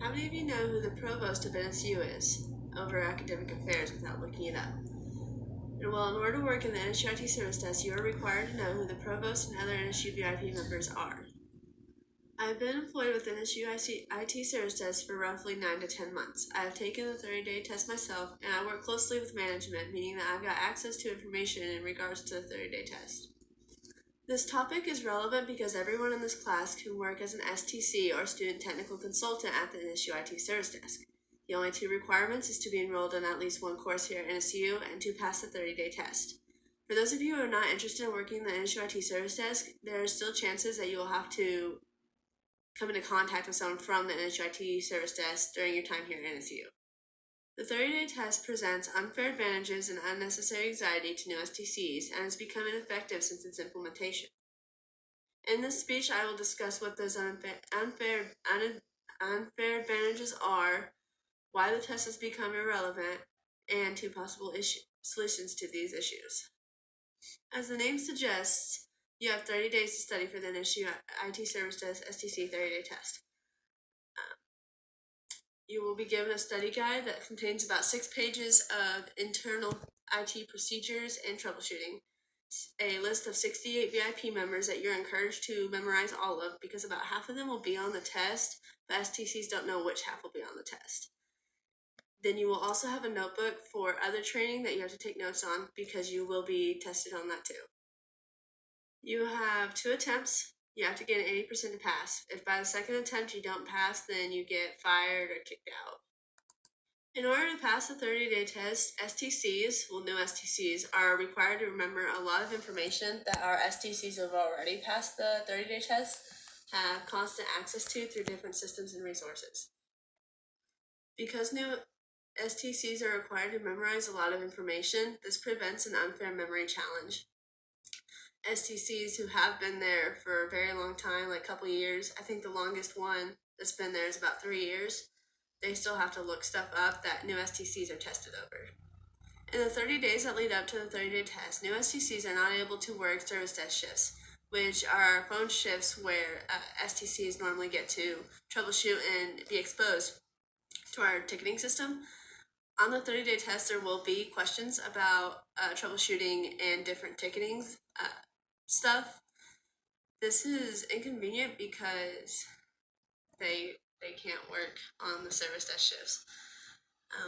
How many of you know who the provost of NSU is over academic affairs without looking it up? Well, in order to work in the NSU IT service desk, you are required to know who the provost and other NSU VIP members are. I have been employed with NSU IT service desk for roughly 9 to 10 months. I have taken the 30-day test myself, and I work closely with management, meaning that I've got access to information in regards to the 30-day test. This topic is relevant because everyone in this class can work as an STC or Student Technical Consultant at the NSU IT Service Desk. The only two requirements is to be enrolled in at least one course here at NSU and to pass the 30-day test. For those of you who are not interested in working in the NSU IT Service Desk, there are still chances that you will have to come into contact with someone from the NSU IT Service Desk during your time here at NSU. The 30-day test presents unfair advantages and unnecessary anxiety to new STCs and has become ineffective since its implementation. In this speech, I will discuss what those unfair advantages are, why the test has become irrelevant, and two possible solutions to these issues. As the name suggests, you have 30 days to study for the NSU IT Service Desk STC 30-day test. You will be given a study guide that contains about 6 pages of internal IT procedures and troubleshooting, a list of 68 VIP members that you're encouraged to memorize all of because about half of them will be on the test, but STCs don't know which half will be on the test. Then you will also have a notebook for other training that you have to take notes on because you will be tested on that too. You have 2 attempts. You have to get an 80% to pass. If by the second attempt you don't pass, then you get fired or kicked out. In order to pass the 30-day test, STCs, new STCs, are required to remember a lot of information that our STCs who have already passed the 30-day test have constant access to through different systems and resources. Because new STCs are required to memorize a lot of information, this prevents an unfair memory challenge. STCs who have been there for a very long time, like a couple years, I think the longest one that's been there is about 3 years, they still have to look stuff up that new STCs are tested over. In the 30 days that lead up to the 30-day test, new STCs are not able to work service desk shifts, which are phone shifts where STCs normally get to troubleshoot and be exposed to our ticketing system. On the 30-day test, there will be questions about troubleshooting and different ticketing stuff. This is inconvenient because they can't work on the service desk shifts.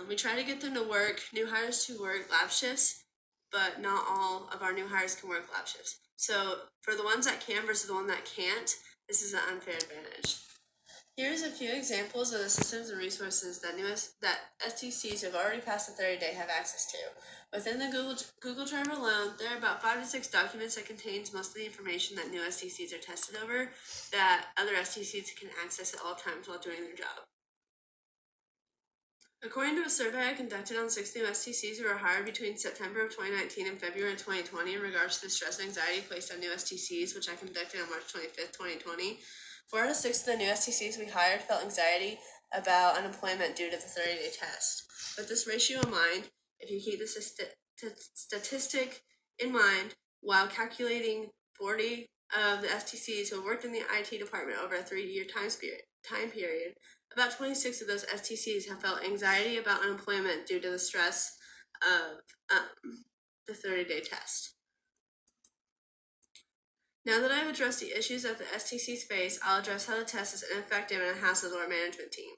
We try to get them to work, new hires to work lab shifts, but not all of our new hires can work lab shifts. So for the ones that can versus the one that can't, this is an unfair advantage. Here's a few examples of the systems and resources that STCs who have already passed the 30-day have access to. Within the Google Drive alone, there are about 5 to 6 documents that contains most of the information that new STCs are tested over that other STCs can access at all times while doing their job. According to a survey I conducted on 6 new STCs who were hired between September of 2019 and February of 2020 in regards to the stress and anxiety placed on new STCs, which I conducted on March 25th, 2020, 4 out of 6 of the new STCs we hired felt anxiety about unemployment due to the 30-day test. With this ratio in mind, if you keep this statistic in mind while calculating 40 of the STCs who have worked in the IT department over a 3-year time period, about 26 of those STCs have felt anxiety about unemployment due to the stress of the 30-day test. Now that I've addressed the issues that the STCs face, I'll address how the test is ineffective and a hassle to our management team.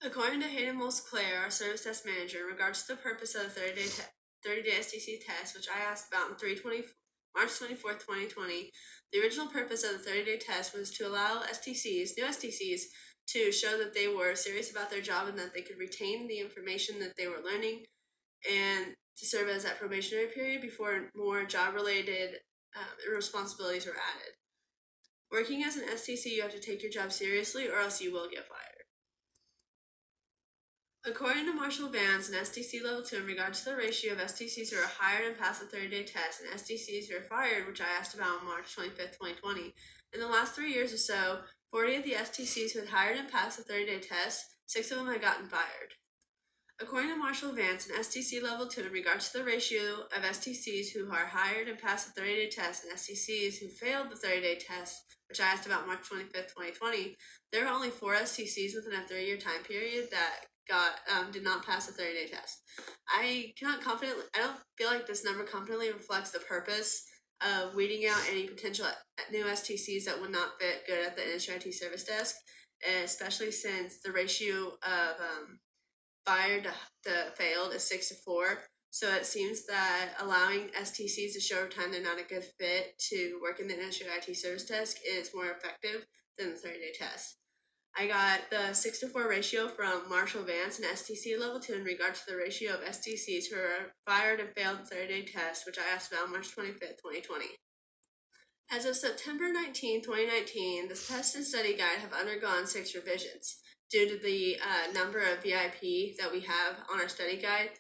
According to Hayden Mulls-Clare, our service desk manager, in regards to the purpose of the 30-day STC test, which I asked about on March 24th, 2020, the original purpose of the 30-day test was to allow new STCs, to show that they were serious about their job and that they could retain the information that they were learning, and to serve as that probationary period before more job-related responsibilities were added. Working as an STC, you have to take your job seriously or else you will get fired. According to Marshall Vance, an STC Level 2, in regards to the ratio of STCs who are hired and pass the 30-day test and STCs who are fired, which I asked about on March 25th, 2020, in the last 3 years or so, 40 of the STCs who had hired and passed the 30-day test, 6 of them had gotten fired. According to Marshall Vance, an STC Level 2 in regards to the ratio of STCs who are hired and passed the 30-day test and STCs who failed the 30-day test, which I asked about March 25th, 2020, there were only 4 STCs within a 3-year time period that did not pass the 30-day test. I don't feel like this number confidently reflects the purpose of weeding out any potential new STCs that would not fit good at the industry IT service desk, especially since the ratio of fired to failed is 6-4. So it seems that allowing STCs to show over time they're not a good fit to work in the industry IT service desk is more effective than the 30-day test. I got the 6-4 ratio from Marshall Vance and STC Level 2 in regard to the ratio of STCs who are fired and failed the 30-day test, which I asked about March 25th, 2020. As of September 19, 2019, the test and study guide have undergone 6 revisions. Due to the number of VIP that we have on our study guide,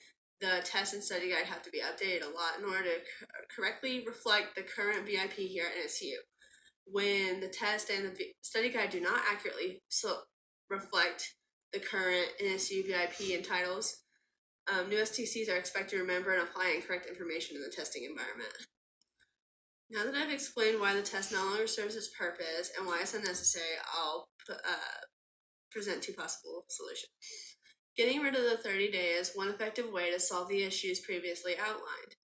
the test and study guide have to be updated a lot in order to correctly reflect the current VIP here at NSU. When the test and the study guide do not accurately reflect the current NSU VIP and titles, new STCs are expected to remember and apply incorrect information in the testing environment. Now that I've explained why the test no longer serves its purpose and why it's unnecessary, I'll present 2 possible solutions. Getting rid of the 30-day is one effective way to solve the issues previously outlined.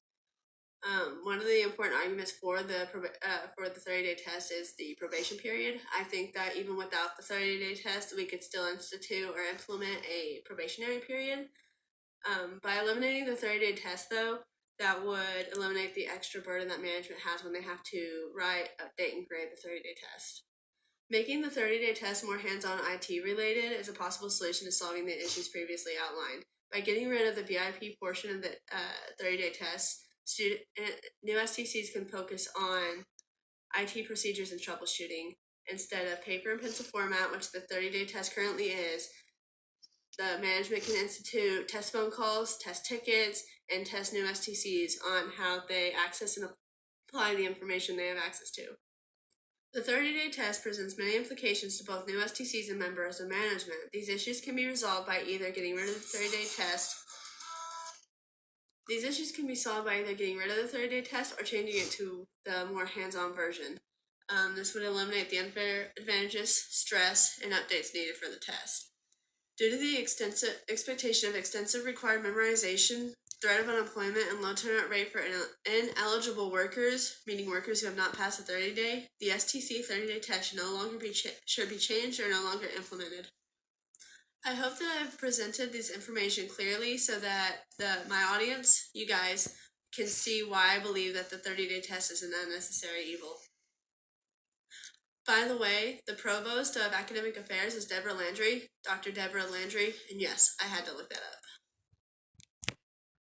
One of the important arguments for the 30-day test is the probation period. I think that even without the 30-day test, we could still institute or implement a probationary period. By eliminating the 30-day test, though, that would eliminate the extra burden that management has when they have to write, update, and grade the 30-day test. Making the 30-day test more hands-on IT related is a possible solution to solving the issues previously outlined. By getting rid of the VIP portion of the 30-day test, new STCs can focus on IT procedures and troubleshooting instead of paper and pencil format, which the 30-day test currently is. The management can institute test phone calls, test tickets, and test new STCs on how they access and apply the information they have access to. The 30-day test presents many implications to both new STCs and members of management. These issues can be resolved by either getting rid of the 30-day test. These issues can be solved by either getting rid of the 30-day test or changing it to the more hands-on version. This would eliminate the unfair advantages, stress, and updates needed for the test. Due to the expectation of extensive required memorization, threat of unemployment, and low turnout rate for ineligible workers, meaning workers who have not passed the 30-day, the STC 30-day test should no longer should be changed or no longer implemented. I hope that I've presented this information clearly so that my audience, you guys, can see why I believe that the 30-day test is an unnecessary evil. By the way, the Provost of Academic Affairs is Deborah Landry, Dr. Deborah Landry, and yes, I had to look that up.